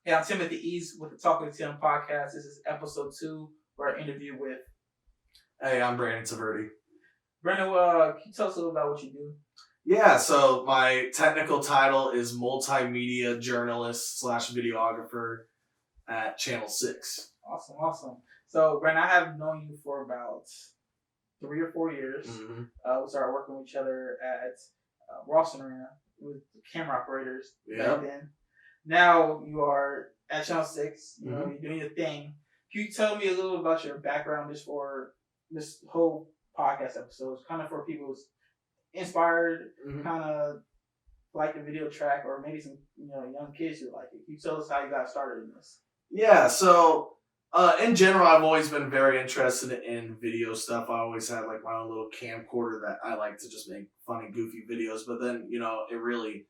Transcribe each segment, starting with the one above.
Hey, I'm Timothy East with the Talkative podcast. This is episode 2 where I interview with. Hey, I'm Brandon Tvrdy. Brandon, can you tell us a little about what you do? Yeah, so my technical title is multimedia journalist / videographer at Channel 6. Awesome. So, Brandon, I have known you for about 3 or 4 years. Mm-hmm. We started working with each other at Rawson Arena with camera operators back then. Now you are at Channel 6. You know, you're doing your thing. Can you tell me a little about your background just for this whole podcast episode? Kind of for people who's inspired, kind of like the video track, or maybe some young kids who like it. Can you tell us how you got started in this? Yeah, so in general, I've always been very interested in video stuff. I always had like my own little camcorder that I like to just make funny, goofy videos. But then, it really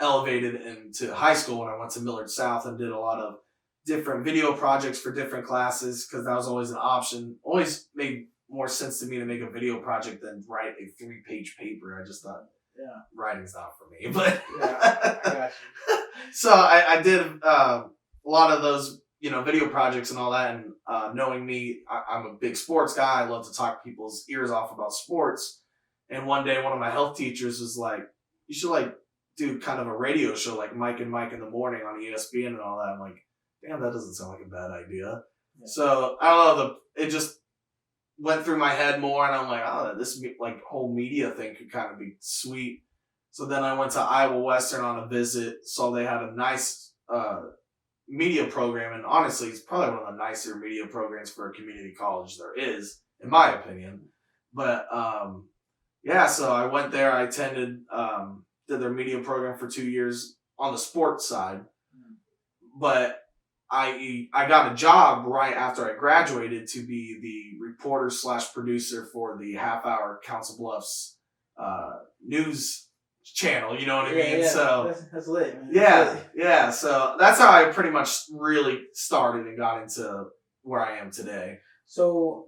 elevated into high school when I went to Millard South and did a lot of different video projects for different classes because that was always an option. Always made more sense to me to make a video project than write a 3-page paper. I just thought, writing's not for me. But I got you. So I did a lot of those, video projects and all that. And knowing me, I'm a big sports guy. I love to talk people's ears off about sports. And one day, one of my health teachers was like, "You should do kind of a radio show like Mike and Mike in the morning on ESPN and all that." I'm like, damn, that doesn't sound like a bad idea. Yeah. So I don't know, it just went through my head more, and I'm like, oh, this whole media thing could kind of be sweet. So then I went to Iowa Western on a visit, saw they had a nice media program, and honestly, it's probably one of the nicer media programs for a community college there is, in my opinion. But so I went there, I attended, did their media program for 2 years on the sports side, but I got a job right after I graduated to be the reporter / producer for the half-hour Council Bluffs news channel. You know what I mean? Yeah. So that's lit, man. Yeah. So that's how I pretty much really started and got into where I am today. So,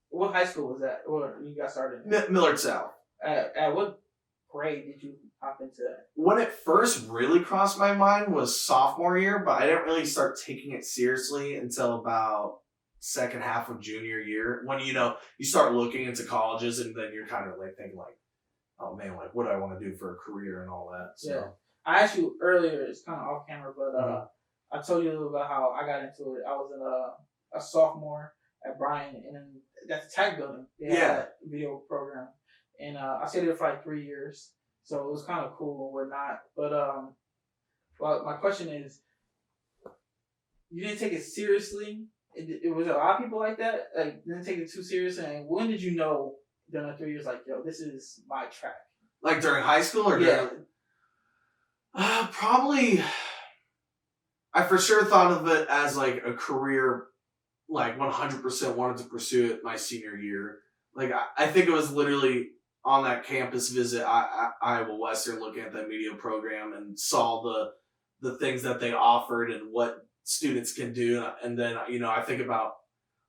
what high school was that? Or you got started? Millard South. At what grade did you hop into that? When it first really crossed my mind was sophomore year, but I didn't really start taking it seriously until about second half of junior year. When you start looking into colleges, and then you're kind of thinking oh man, what do I want to do for a career and all that. So. Yeah. I asked you earlier, it's kind of off camera, but I told you a little about how I got into it. I was a sophomore at Bryan, and that's the tag building. They had that video program. And I stayed there for 3 years. So it was kind of cool and whatnot. But well, my question is, you didn't take it seriously? It was a lot of people like that? Didn't take it too seriously? And when did you know during the 3 years, yo, this is my track? During high school or during... Probably... I for sure thought of it as a career, 100% wanted to pursue it my senior year. I think it was literally on that campus visit, Iowa Western, looking at that media program and saw the things that they offered and what students can do. And then, I think about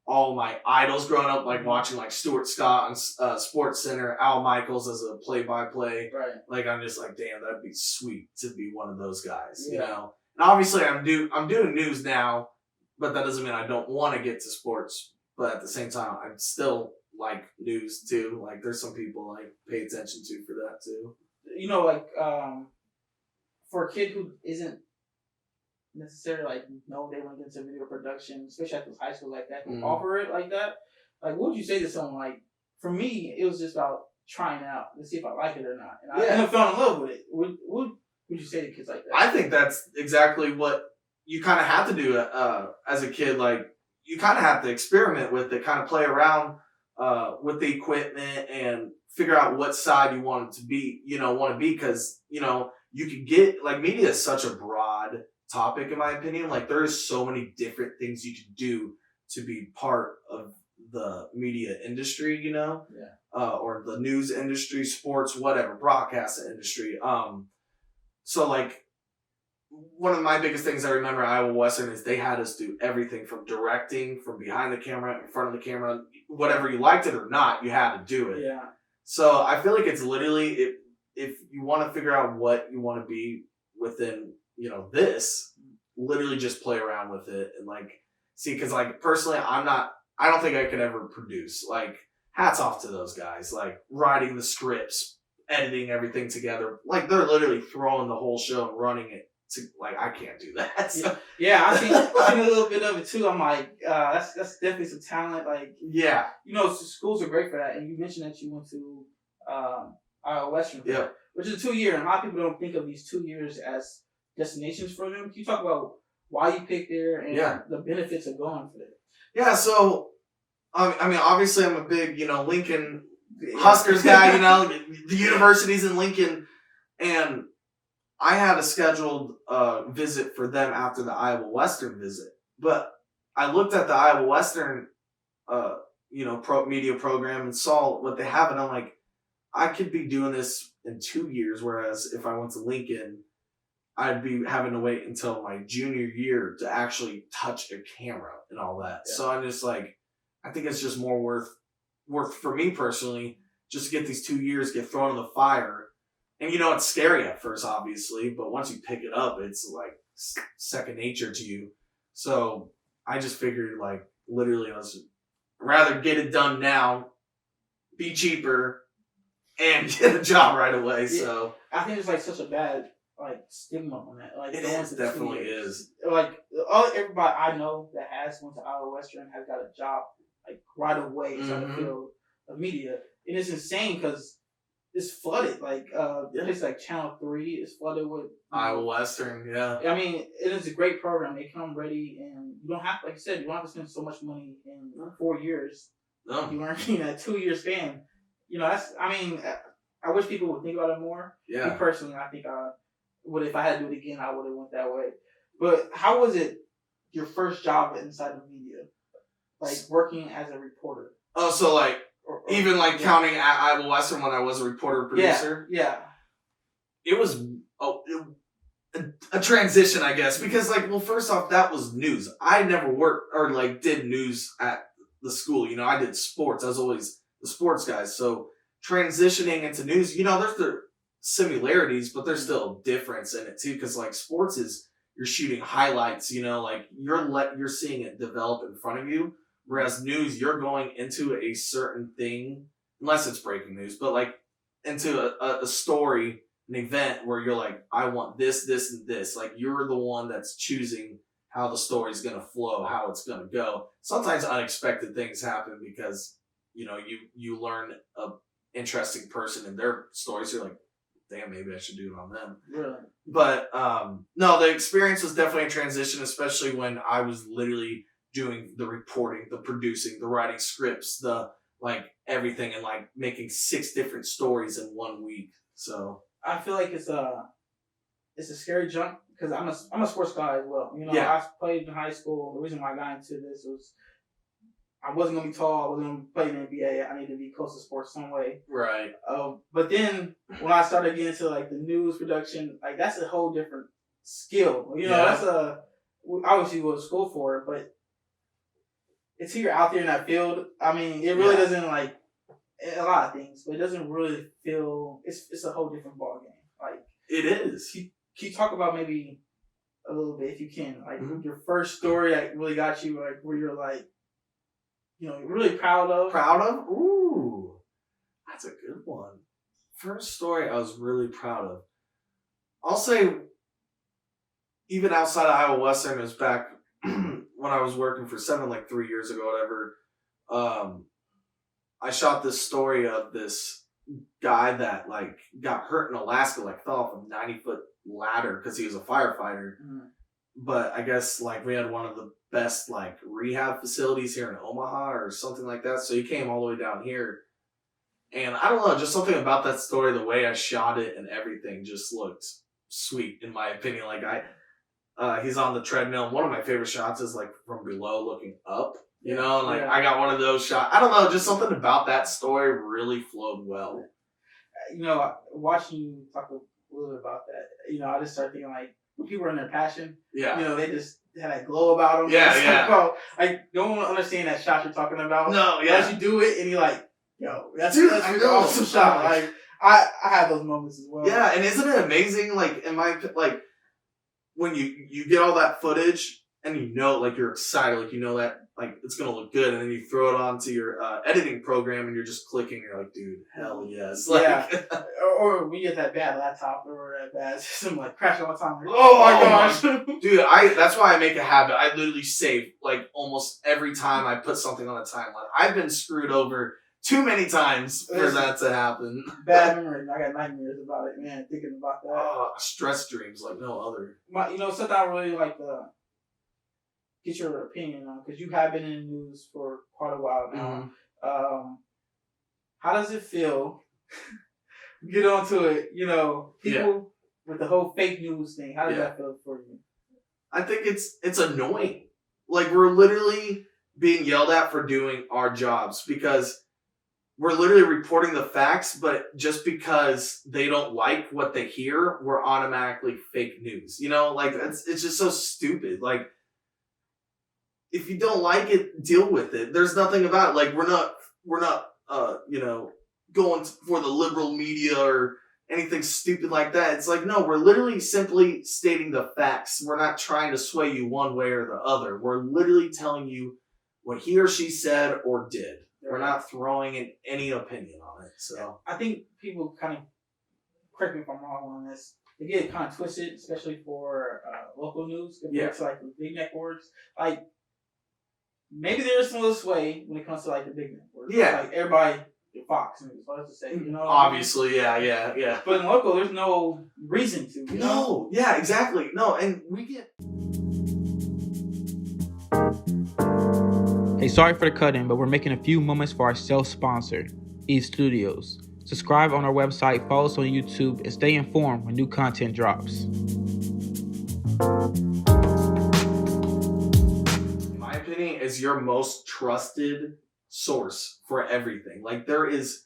all my idols growing up, watching Stuart Scott on Sports Center, Al Michaels as a play-by-play. Right. I'm just damn, that'd be sweet to be one of those guys, And obviously I'm doing news now, but that doesn't mean I don't want to get to sports. But at the same time, I'm still news too. There's some people I pay attention to for that too. For a kid who isn't necessarily know they want to get into video production, especially at those high schools like that, who offer it like that, what would you say to someone? For me, it was just about trying out to see if I like it or not, and I ended up falling in love with it. What would you say to kids like that? I think that's exactly what you kind of have to do as a kid. You kind of have to experiment with it, kind of play around with the equipment and figure out what side you want to be, because, you can get, media is such a broad topic, in my opinion. There's so many different things you can do to be part of the media industry, or the news industry, sports, whatever, broadcast industry. So one of my biggest things I remember at Iowa Western is they had us do everything from directing, from behind the camera, in front of the camera, whatever you liked it or not, you had to do it. Yeah. So I feel it's literally, if you want to figure out what you want to be within, this, literally just play around with it and like see, because like personally I don't think I could ever produce. Like hats off to those guys, like writing the scripts, editing everything together. Like they're literally throwing the whole show and running it. Like I can't do that. So. Yeah, I seen a little bit of it too. I'm like, that's definitely some talent. Like, yeah, schools are great for that. And you mentioned that you went to Iowa Western, yeah, which is a 2 year, and a lot of people don't think of these 2 years as destinations for them. Can you talk about why you picked there and the benefits of going for it? Yeah, so I mean, obviously, I'm a big Lincoln Huskers guy. The university's in Lincoln, and I had a scheduled visit for them after the Iowa Western visit. But I looked at the Iowa Western, media program and saw what they have, and I'm like, I could be doing this in 2 years. Whereas if I went to Lincoln, I'd be having to wait until my junior year to actually touch a camera and all that. Yeah. So I'm just like, I think it's just more worth for me personally, just to get these 2 years, get thrown in the fire. And it's scary at first, obviously, but once you pick it up, it's like second nature to you. So I just figured, like, literally, let's rather get it done now, be cheaper, and get a job right away. Yeah. So I think there's like such a bad stigma on that. Like it is, definitely is. Like everybody I know that has went to Iowa Western has got a job like right away in the field of media. And it's insane because it's flooded. Like it's like Channel 3 is flooded with Iowa Western. Yeah, I mean, it is a great program. They come ready, and you don't have, like you said, you don't have to spend so much money in 4 years. No, you learn in that 2 year span. That's. I mean, I wish people would think about it more. Yeah. Me personally, I think I would. If I had to do it again, I would have went that way. But how was it your first job inside of media, like working as a reporter? Oh, so like. Even like counting at Iowa Western when I was a reporter producer. Yeah. It was a transition, I guess, because first off, that was news. I never worked or did news at the school. I did sports. I was always the sports guy. So transitioning into news, there's the similarities, but there's still a difference in it too. Because sports is you're shooting highlights. You're seeing it develop in front of you. Whereas news, you're going into a certain thing, unless it's breaking news, but into a story, an event where you're like, I want this, this, and this. Like you're the one that's choosing how the story's gonna flow, how it's gonna go. Sometimes unexpected things happen because you learn a interesting person in their story. So you're like, damn, maybe I should do it on them. Really? But no, the experience was definitely a transition, especially when I was literally doing the reporting, the producing, the writing scripts, the everything, and making 6 different stories in 1 week. So I feel like it's a scary jump because I'm a sports guy as well. Yeah. I played in high school. The reason why I got into this was I wasn't gonna be tall. I wasn't gonna play in the NBA. I needed to be close to sports some way. Right. But then when I started getting into the news production, that's a whole different skill. That's obviously go to school for it, but until you're out there in that field, I mean, it really doesn't a lot of things, but it doesn't really feel. It's a whole different ball game. It is. Can you talk about maybe a little bit, if you can, your first story that really got you, where you're really proud of? Proud of? Ooh, that's a good one. First story I was really proud of. I'll say, even outside of Iowa Western, it was back when I was working for 7, 3 years ago, whatever. I shot this story of this guy that got hurt in Alaska, fell off a 90-foot ladder because he was a firefighter. Mm-hmm. But I guess we had one of the best rehab facilities here in Omaha or something like that. So he came all the way down here. And I don't know, just something about that story, the way I shot it and everything just looked sweet in my opinion. He's on the treadmill. One of my favorite shots is from below looking up, I got one of those shots. I don't know, just something about that story really flowed well. Watching you talk a little bit about that, I just started thinking when people are in their passion, they just had that glow about them. Yeah. No one understand that shot you're talking about. No, yeah. Once you do it and you're like, yo, that's an awesome shot. I have those moments as well. Yeah, and isn't it amazing? when you get all that footage and like you're excited, like that like it's gonna look good, and then you throw it onto your editing program and you're just clicking, and you're like, dude, hell yes. Like, or we get that bad laptop or that bad system like crashing all the time. Like, oh my gosh. Dude, that's why I make a habit. I literally save like almost every time I put something on the timeline. I've been screwed over too many times for that to happen. Bad memories. I got nightmares about it, man, thinking about that. Stress dreams like no other. Something I really like to get your opinion on, because you have been in the news for quite a while now. Mm-hmm. How does it feel? Get onto it, people with the whole fake news thing. How does that feel for you? I think it's annoying. Like, we're literally being yelled at for doing our jobs because we're literally reporting the facts, but just because they don't like what they hear, we're automatically fake news. Like, it's just so stupid. Like, if you don't like it, deal with it. There's nothing about it. Like, we're not going for the liberal media or anything stupid like that. It's like, no, we're literally simply stating the facts. We're not trying to sway you one way or the other. We're literally telling you what he or she said or did. We're not throwing in any opinion on it. So I think people kind of, correct me if I'm wrong on this, they get it kind of twisted, especially for local news compared to like the big networks. Like, maybe there's some little sway when it comes to like the big networks. Yeah. Like everybody, Fox News, let's just say, Obviously, yeah. But in local, there's no reason to. No, yeah, exactly. No, and we get. Hey, sorry for the cut-in, but we're making a few moments for our self-sponsor, Eve Studios. Subscribe on our website, follow us on YouTube, and stay informed when new content drops. In my opinion, is your most trusted source for everything. Like, there is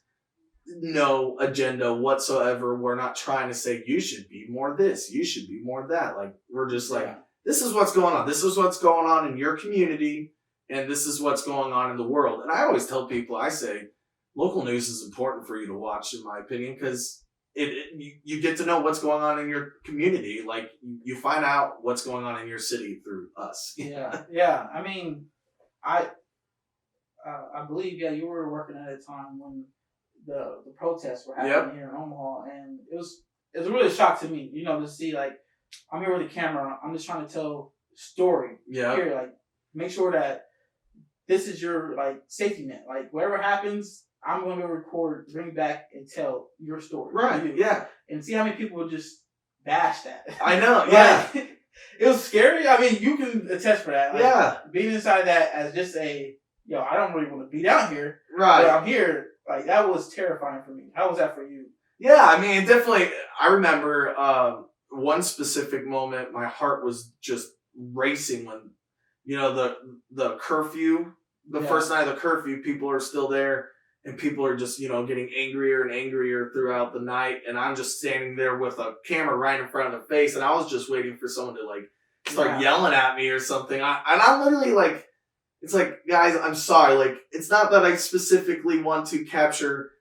no agenda whatsoever. We're not trying to say you should be more this, you should be more that. Like, we're just like, this is what's going on. This is what's going on in your community, and this is what's going on in the world. And I always tell people, I say, local news is important for you to watch, in my opinion, because you get to know what's going on in your community. Like, you find out what's going on in your city through us. Yeah. I mean, I believe, you were working at a time when the protests were happening here in Omaha, and it was really a shock to me, to see, like, I'm here with a camera, I'm just trying to tell a story. Here, like, make sure that this is your, like, safety net. Like, whatever happens, I'm going to record, bring back, and tell your story. Right, yeah. And see how many people just bash that. I know, yeah. It was scary. I mean, you can attest for that. Like, being inside that as just I don't really want to be down here. Right. But I'm here. Like, that was terrifying for me. How was that for you? Yeah, I mean, definitely. I remember one specific moment, my heart was just racing when, the curfew, the first night of the curfew, people are still there, and people are just, getting angrier and angrier throughout the night, and I'm just standing there with a camera right in front of their face, and I was just waiting for someone to, like, start yelling at me or something. I'm literally like, it's like, guys, I'm sorry. Like, it's not that I specifically want to capture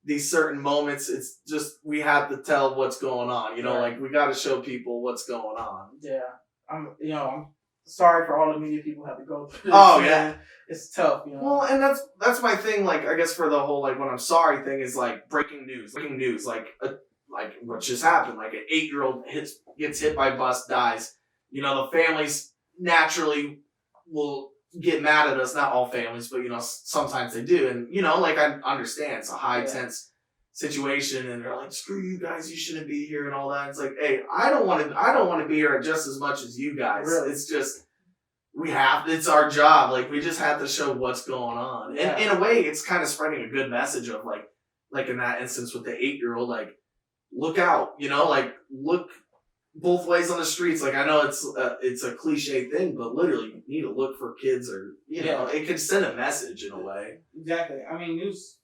these certain moments. It's just, we have to tell what's going on. Like, we got to show people what's going on. Yeah. I'm sorry for all the media people have to go through this. Oh, yeah. It's tough, Well, and that's my thing. Like, I guess for the whole, like, when I'm sorry thing is, like, breaking news, like what just happened. Like, an 8-year-old gets hit by a bus, dies. The families naturally will get mad at us. Not all families, but sometimes they do. And like, I understand it's a high tense situation, and they're like, screw you guys, you shouldn't be here and all that. It's like, hey, I don't want to be here just as much as you guys. Really? It's just, it's our job. Like, we just have to show what's going on. And in a way, it's kind of spreading a good message of like in that instance with the 8-year-old, like, look out, like, look both ways on the streets. Like, I know it's a cliche thing, but literally you need to look for kids, or it could send a message in a way. Exactly. I mean, news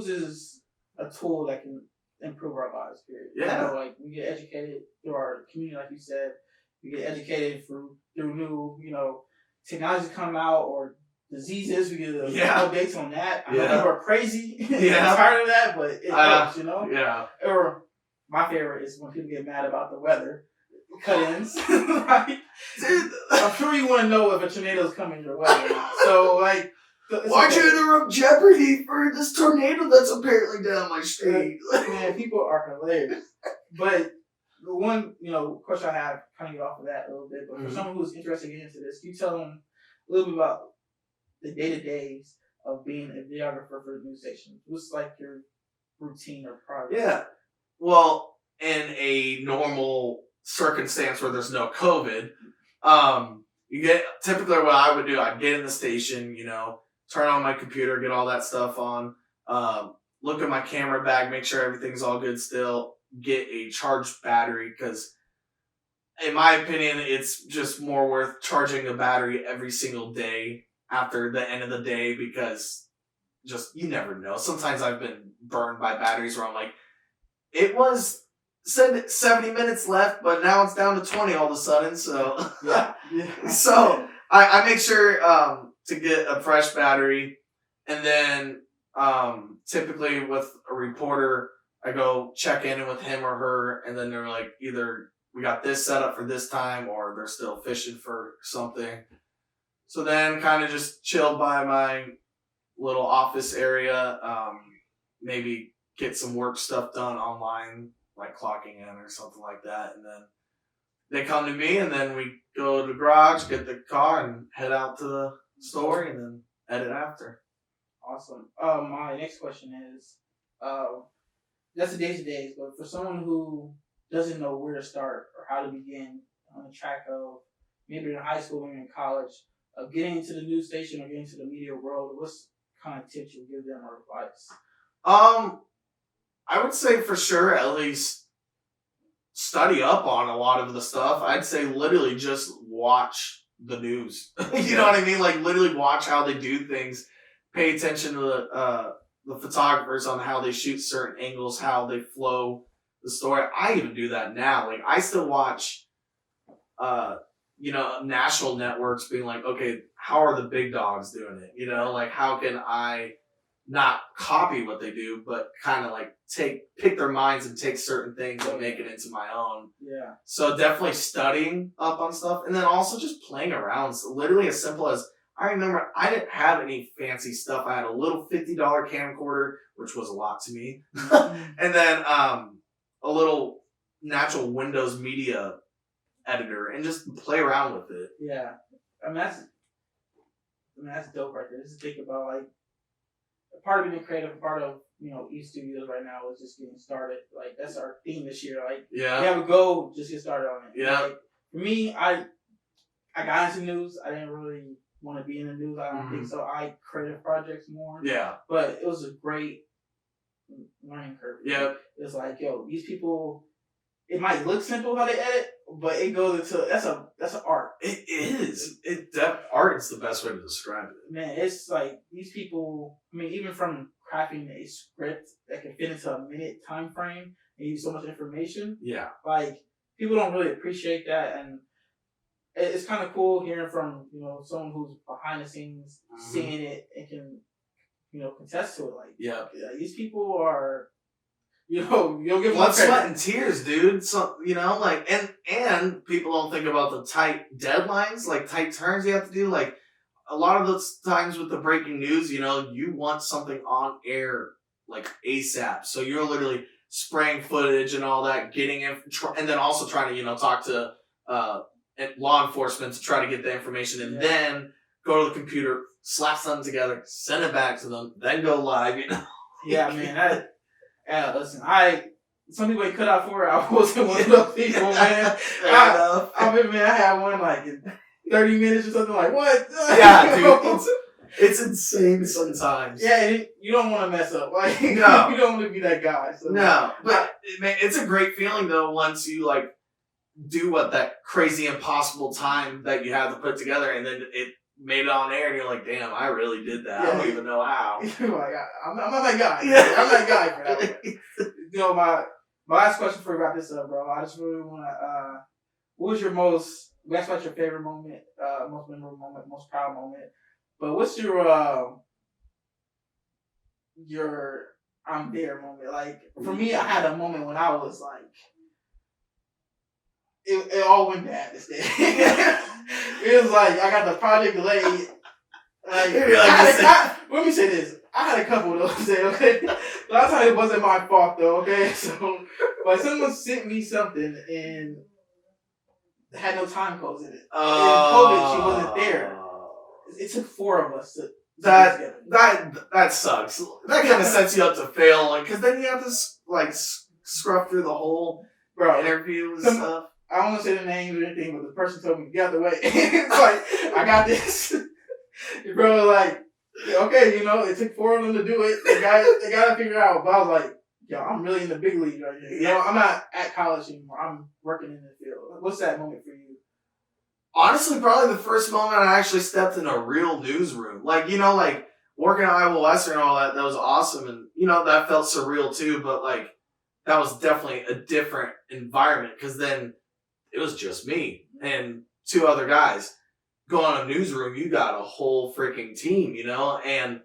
is a tool that can improve our lives, period. Yeah. Like, we get educated through our community, like you said. We get educated through new, technology come out, or diseases. We get updates on that. I know people are crazy. I'm tired of that, but it helps, Yeah. Or my favorite is when people get mad about the weather. cut-ins. Like, Dude, I'm sure you want to know if a tornado's coming your way or not. So, like, why'd you interrupt Jeopardy for this tornado that's apparently down my street? Man, people are hilarious. But the one, question I have, kind of get off of that a little bit, but for someone who's interested in getting into this, can you tell them a little bit about the day-to-days of being a videographer for the news station? What's like your routine or progress? Yeah. Well, in a normal circumstance where there's no COVID, you get typically what I would do, I'd get in the station, turn on my computer, get all that stuff on, look at my camera bag, make sure everything's all good still, get a charged battery, because in my opinion, it's just more worth charging a battery every single day after the end of the day, because just, you never know. Sometimes I've been burned by batteries where I'm like, it was 70 minutes left, but now it's down to 20 all of a sudden, so Yeah. So I make sure to get a fresh battery, and then typically with a reporter, I go check in with him or her, and then they're like, either we got this set up for this time, or they're still fishing for something. So then kind of just chill by my little office area, maybe get some work stuff done online, like clocking in or something like that, and then they come to me, and then we go to the garage, get the car, and head out to the store, and then edit after. Awesome. My next question is, that's the days, but for someone who doesn't know where to start or how to begin on the track of maybe in high school or in college, of getting into the news station or getting into the media world, what's kind of tips you give them or advice? I would say for sure at least study up on a lot of the stuff. I'd say literally just watch the news. You know what I mean? Like literally watch how they do things. Pay attention to the photographers on how they shoot certain angles, how they flow the story. I even do that now. Like I still watch, national networks being like, okay, how are the big dogs doing it? Like how can I not copy what they do, but kind of like pick their minds and take certain things and make it into my own. Yeah. So definitely studying up on stuff, and then also just playing around. So literally as simple as, I remember I didn't have any fancy stuff. I had a little $50 camcorder, which was a lot to me. And then a little natural Windows media editor, and just play around with it. Yeah. That's dope right there. Just think about like a part of being creative, part of eStudios right now is just getting started. Like that's our theme this year. Like you have a goal, just get started on it. Yeah. Like, for me, I got into news. I didn't really want to be in the news. I don't think so. I creative projects more. Yeah. But it was a great learning curve. Yeah. It's like, these people, it might look simple how they edit, but it goes into that's an art. It is. Art is the best way to describe it. Man, it's like these people. I mean, even from crafting a script that can fit into a minute time frame and use so much information. Yeah. Like people don't really appreciate that, and it's kind of cool hearing from someone who's behind the scenes, seeing it and can contest to it. Like these people are. You'll give blood, sweat, and tears, dude. So and people don't think about the tight deadlines, like tight turns you have to do. Like a lot of those times with the breaking news, you want something on air like ASAP. So you're literally spraying footage and all that, getting it, and then also trying to talk to law enforcement to try to get the information, and then go to the computer, slap something together, send it back to them, then go live. Yeah, man. Listen, some people ain't cut out for it. I wasn't one of those people, man. I had one like in 30 minutes or something. Like what? Yeah, dude, it's insane sometimes. Yeah, and you don't want to mess up. Like no, you don't want to be that guy. So, no, but it's a great feeling though once you like do that crazy impossible time that you have to put together, and then it made it on air, and you're like, damn, I really did that. Yeah. I don't even know how. You're like, I'm not that guy. Yeah. I'm that guy for that. My last question before we wrap this up, bro. I just really want to, what was your we asked about your favorite moment, most memorable moment, most proud moment, but what's your I'm there moment? Like, for me, I had a moment when I was like, it all went bad this day. It was like I got the project delayed. Like, let me say this. I had a couple of those days, okay? Last time it wasn't my fault though, okay? So, but someone sent me something and had no time codes in it. And COVID, she wasn't there. It took 4 of us to that sucks. That kind of sets you up to fail, like, because then you have to like scruff through the whole interview and stuff. I don't want to say the names or anything, but the person told me to get out the way. It's like, I got this. Bro, like, okay, you know, it took 4 of them to do it. They got to figure it out. But I was like, yo, I'm really in the big league right here. You know, I'm not at college anymore. I'm working in the field. What's that moment for you? Honestly, probably the first moment I actually stepped in a real newsroom. Like, you know, like, working at Iowa Western and all that was awesome. And, you know, that felt surreal too. But, like, that was definitely a different environment because then it was just me and 2 other guys. Go on a newsroom, you got a whole freaking team, you know, and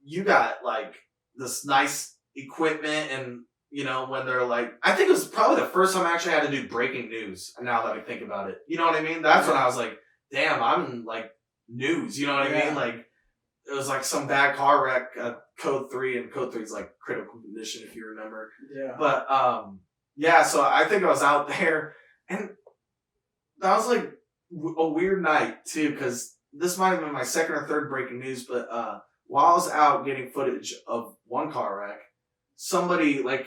you got like this nice equipment and, you know, when they're like, I think it was probably the first time I actually had to do breaking news now that I think about it. You know what I mean? That's when I was like, damn, I'm in like news, you know what I mean? Like it was like some bad car wreck at Code 3 and Code 3 is like critical condition if you remember. Yeah. But yeah, so I think I was out there and that was like a weird night too, because this might have been my second or third breaking news, but while I was out getting footage of one car wreck, somebody like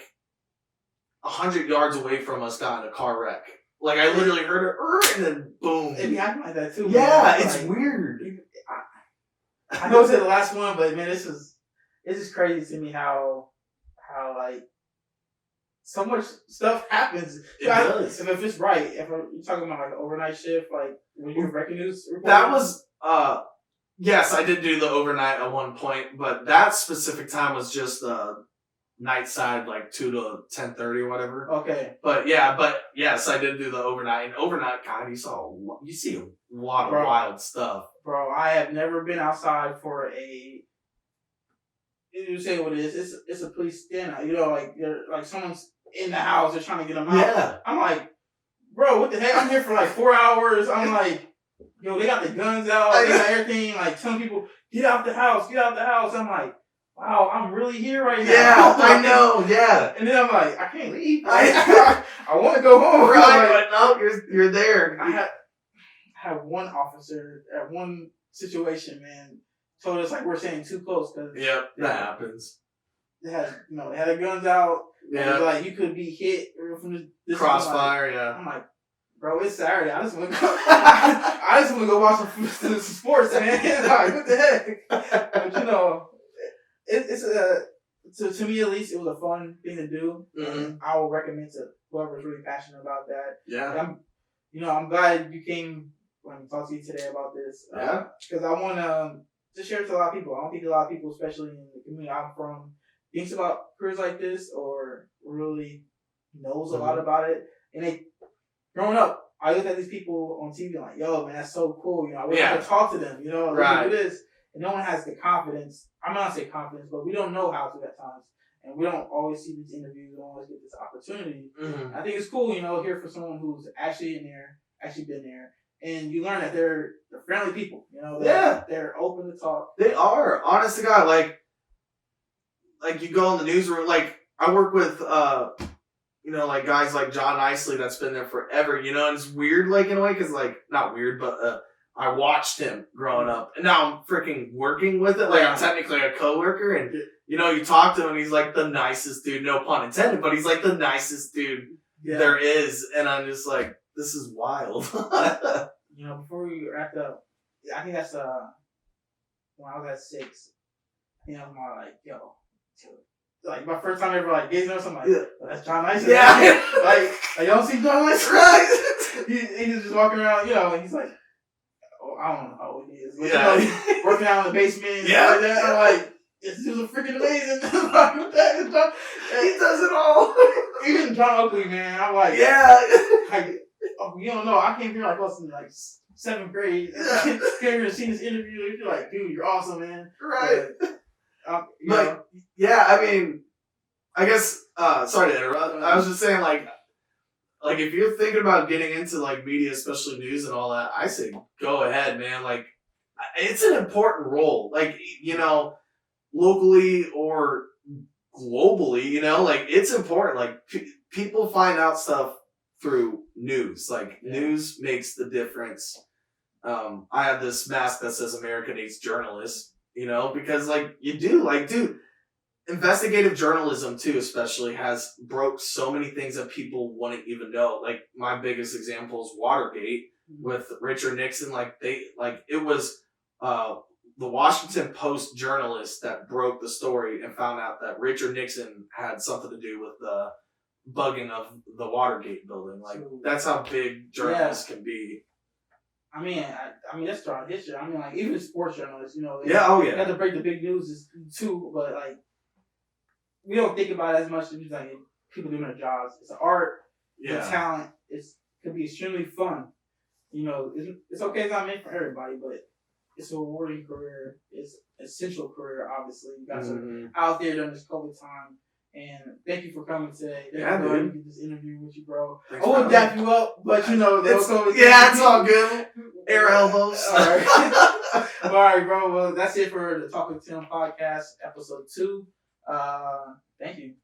100 yards away from us got in a car wreck. Like I literally heard it, and then boom. It be acting like that too. Yeah, man. it's like, weird. I know it's the last one, but man, this is crazy to me how like so much stuff happens. It does. If it's right, if you're talking about like an overnight shift, like when you're breaking news reporting. That was yes, I did do the overnight at one point, but that specific time was just night side, like 2 to 10:30 or whatever. Okay. But yes, I did do the overnight. And overnight, God, you see a lot of wild stuff. Bro, I have never been outside for a. You say what it is? It's a police standout. You know, like they're like someone's in the house. They're trying to get them out. Yeah. I'm like, bro, what the heck? I'm here for like 4 hours. I'm like, yo, they got the guns out. They got everything. Like telling people, get out the house. Get out the house. I'm like, wow, I'm really here right now. Yeah, I know. Yeah. And then I'm like, I can't leave. I want to go home. Right, like, but no, you're there. I had one officer at one situation, man, told us like we're staying too close because that happens. They had their guns out. Yeah, like you could be hit from this crossfire. I'm like, bro, it's Saturday. I just want to go. I just want to go watch some sports, man. Like, what the heck? But you know, it's to me at least, it was a fun thing to do. Mm-hmm. And I would recommend to whoever's really passionate about that. Yeah. I'm glad you came when I talk to you today about this. Yeah. Because I want to share it to a lot of people. I don't think a lot of people, especially in the community I'm from, thinks about careers like this or really knows a lot about it. And growing up, I looked at these people on TV like, yo, man, that's so cool. You know, I wish I could talk to them. You know, right. Do this. And no one has the confidence. I'm not saying confidence, but we don't know how to at times. And we don't always see these interviews. We don't always get this opportunity. Mm-hmm. I think it's cool, hear from someone who's actually in there, actually been there. And you learn that they're friendly people. You know, they're open to talk. They are. Honest to God, like you go in the newsroom. Like I work with, like guys like John Nicely that's been there forever. You know, and it's weird, like in a way, because like not weird, but I watched him growing up, and now I'm freaking working with it. Like I'm technically a coworker, and you talk to him, and he's like the nicest dude. No pun intended, but he's like the nicest dude there is, and I'm just like, this is wild. Before we wrapped up, I think that's when I was at 6. I think I was more like, yo, like my first time ever like gazing on something like, that's John Nicely. Yeah, like y'all see John Nicely, right? He's just walking around, and he's like, I don't know how old he is, but working out in the basement, like that. I'm like, this dude's freaking amazing. Like, what the heck is John? He does it all. Even John Oakley, man. I'm like, you don't know. I came here like I was in like 7th grade. Came here to see this interview. You're like, dude, you're awesome, man. Right. But I mean, I guess. Sorry to interrupt. I was just saying, like, like if you're thinking about getting into like media, especially news and all that, I say go ahead, man. Like it's an important role. Like, you know, locally or globally, you know, like it's important. Like people find out stuff through news. Like news makes the difference. I have this mask that says America needs journalists, you know, because like you do, like, dude, investigative journalism too, especially has broke so many things that people wouldn't even know. Like my biggest example is Watergate with Richard Nixon. Like it was, the Washington Post journalist that broke the story and found out that Richard Nixon had something to do with the bugging of the Watergate building. Like that's how big journalists can be. I mean, that's throughout history. I mean, like even sports journalists, you know, they have to break the big news too. But like, we don't think about it as much as like people doing their jobs. It's an art, it's a talent. It could be extremely fun. You know, it's okay. It's not meant for everybody, but it's a rewarding career. It's an essential career. Obviously, you guys are out there during this COVID time. And thank you for coming today. Thank you for get this interview with you, bro. Thanks, I won't dap you up, but you know, it's all good. Air elbows. All right. All right, bro. Well, that's it for the Talkative podcast, episode 2. Thank you.